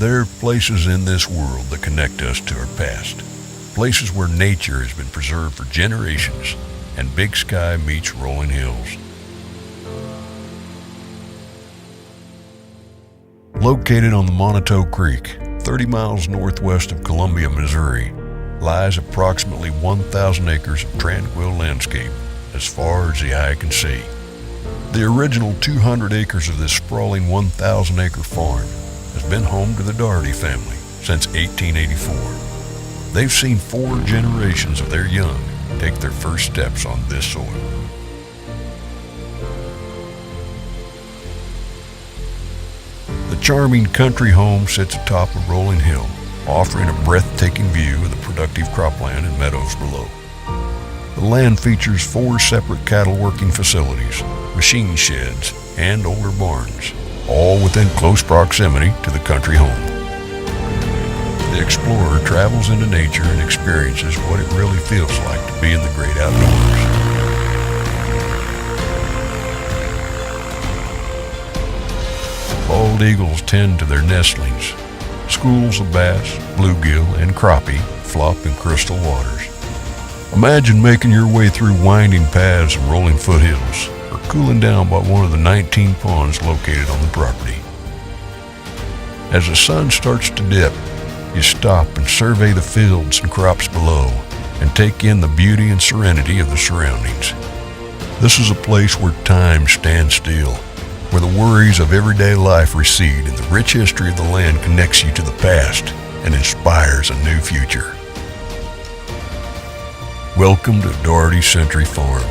There are places in this world that connect us to our past. Places where nature has been preserved for generations and big sky meets rolling hills. Located on the Moniteau Creek, 30 miles northwest of Columbia, Missouri, lies approximately 1,000 acres of tranquil landscape as far as the eye can see. The original 200 acres of this sprawling 1,000-acre farm has been home to the Doherty family since 1884. They've seen 4 generations of their young take their first steps on this soil. The charming country home sits atop a rolling hill, offering a breathtaking view of the productive cropland and meadows below. The land features 4 separate cattle working facilities, machine sheds, and older barns, all within close proximity to the country home. The explorer travels into nature and experiences what it really feels like to be in the great outdoors. Bald eagles tend to their nestlings. Schools of bass, bluegill, and crappie flop in crystal waters. Imagine making your way through winding paths and rolling foothills, or cooling down by one of the 19 ponds located on the property. As the sun starts to dip, you stop and survey the fields and crops below and take in the beauty and serenity of the surroundings. This is a place where time stands still, where the worries of everyday life recede and the rich history of the land connects you to the past and inspires a new future. Welcome to Doherty Century Farm.